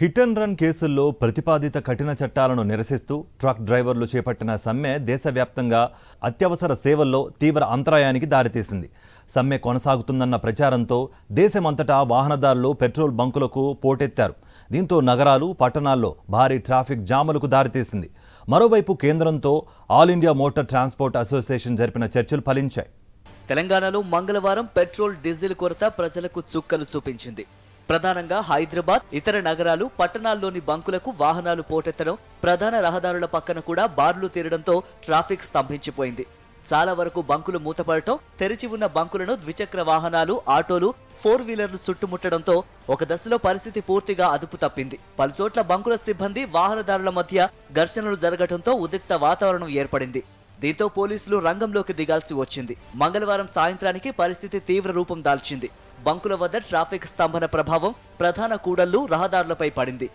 Hit and run కేసుల్లో ప్రతిపాదిత కఠిన చట్టాలను నిరసిస్తూ ట్రక్ డ్రైవర్లు చేపట్టిన సమ్మె దేశవ్యాప్తంగా అత్యవసర సేవల్లో తీవ్ర అంతరాయానికి దారితీసింది. సమ్మె కొనసాగుతుందన్న ప్రచారంతో దేశమంతటా వాహనదారులు పెట్రోల్ బంకులకు పోటెత్తారు. దీంతో నగరాలు, పట్టణాల్లో భారీ ట్రాఫిక్ జాములకు దారితీసింది. మరోవైపు కేంద్రంతో all India motor transport association జరిపిన చర్చలు ఫలించాయి. తెలంగాణలో మంగళవారం పెట్రోల్, డీజిల్ కొరత ప్రజలకు చుక్కలు చూపించింది. ప్రధానంగా హైదరాబాద్, ఇతర నగరాలు, పట్టణాల్లోని బంకులకు వాహనాలు పోటెత్తడం, ప్రధాన రహదారుల పక్కన కూడా బార్లు తీరడంతో ట్రాఫిక్ స్తంభించిపోయింది. చాలా వరకు బంకులు మూతపడటం, తెరిచి ఉన్న బంకులను ద్విచక్ర వాహనాలు, ఆటోలు, 4 వీలర్లు చుట్టుముట్టడంతో ఒక దశలో పరిస్థితి పూర్తిగా అదుపు తప్పింది. పలుచోట్ల బంకుల సిబ్బంది, వాహనదారుల మధ్య ఘర్షణలు జరగడంతో ఉద్రిక్త వాతావరణం ఏర్పడింది. దీంతో పోలీసులు రంగంలోకి దిగాల్సి వచ్చింది. మంగళవారం సాయంత్రానికి పరిస్థితి తీవ్ర రూపం దాల్చింది. బంకుల వద్ద ట్రాఫిక్ స్తంభన ప్రభావం ప్రధాన కూడళ్లు, రహదారులపై పడింది.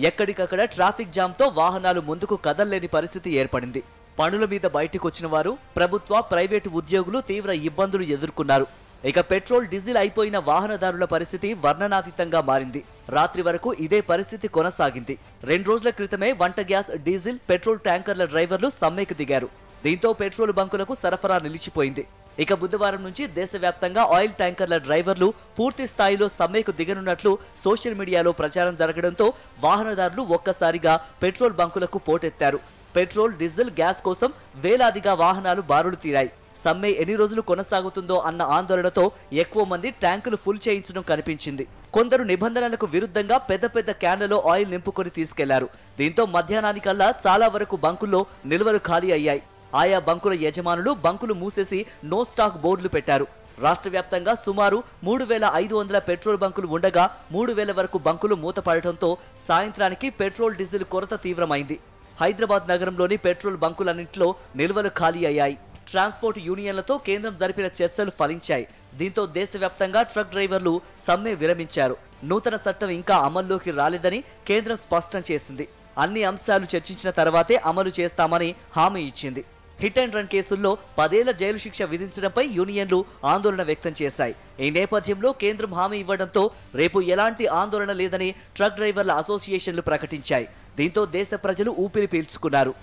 ఎక్కడికక్కడ ట్రాఫిక్ జామ్తో వాహనాలు ముందుకు కదల్లేని పరిస్థితి ఏర్పడింది. పనుల మీద బయటకొచ్చిన వారు, ప్రభుత్వ, ప్రైవేటు ఉద్యోగులు తీవ్ర ఇబ్బందులు ఎదుర్కొన్నారు. ఇక పెట్రోల్, డీజిల్ అయిపోయిన వాహనదారుల పరిస్థితి వర్ణనాతీతంగా మారింది. రాత్రి వరకు ఇదే పరిస్థితి కొనసాగింది. 2 రోజుల క్రితమే వంట గ్యాస్, డీజిల్, పెట్రోల్ ట్యాంకర్ల డ్రైవర్లు సమ్మెకు దిగారు. దీంతో పెట్రోల్ బంకులకు సరఫరా నిలిచిపోయింది. ఇక బుధవారం నుంచి దేశవ్యాప్తంగా ఆయిల్ ట్యాంకర్ల డ్రైవర్లు పూర్తి స్థాయిలో సమ్మెకు దిగనున్నట్లు సోషల్ మీడియాలో ప్రచారం జరగడంతో వాహనదారులు ఒక్కసారిగా పెట్రోల్ బంకులకు పోటెత్తారు. పెట్రోల్, డీజిల్, గ్యాస్ కోసం వేలాదిగా వాహనాలు బారులు తీరాయి. సమ్మె ఎన్ని రోజులు కొనసాగుతుందో అన్న ఆందోళనతో ఎక్కువ మంది ట్యాంకులు ఫుల్ చేయించడం కనిపించింది. కొందరు నిబంధనలకు విరుద్ధంగా పెద్ద పెద్ద క్యాన్లలో ఆయిల్ నింపుకొని తీసుకెళ్లారు. దీంతో మధ్యాహ్నానికల్లా చాలా వరకు బంకుల్లో నిల్వలు ఖాళీ అయ్యాయి. ఆయా బంకుల యజమానులు బంకులు మూసేసి నో స్టాక్ బోర్డులు పెట్టారు. రాష్ట్ర వ్యాప్తంగా సుమారు 3,500 పెట్రోల్ బంకులు ఉండగా 3,000 వరకు బంకులు మూతపడటంతో సాయంత్రానికి పెట్రోల్, డీజిల్ కొరత తీవ్రమైంది. హైదరాబాద్ నగరంలోని పెట్రోల్ బంకులన్నింటిలో నిల్వలు ఖాళీ అయ్యాయి. ట్రాన్స్పోర్ట్ యూనియన్లతో కేంద్రం జరిపిన చర్చలు ఫలించాయి. దీంతో దేశవ్యాప్తంగా ట్రక్ డ్రైవర్లు సమ్మె విరమించారు. నూతన చట్టం ఇంకా అమల్లోకి రాలేదని కేంద్రం స్పష్టం చేసింది. అన్ని అంశాలు చర్చించిన తర్వాతే అమలు చేస్తామని హామీ ఇచ్చింది. హిట్ అండ్ రన్ కేసుల్లో 10 ఏళ్ల జైలు శిక్ష విధించడంపై యూనియన్లు ఆందోళన వ్యక్తం చేశాయి. ఈ నేపథ్యంలో కేంద్రం హామీ ఇవ్వడంతో రేపు ఎలాంటి ఆందోళన లేదని ట్రక్ డ్రైవర్ల అసోసియేషన్లు ప్రకటించాయి. దీంతో దేశ ప్రజలు ఊపిరి పీల్చుకున్నారు.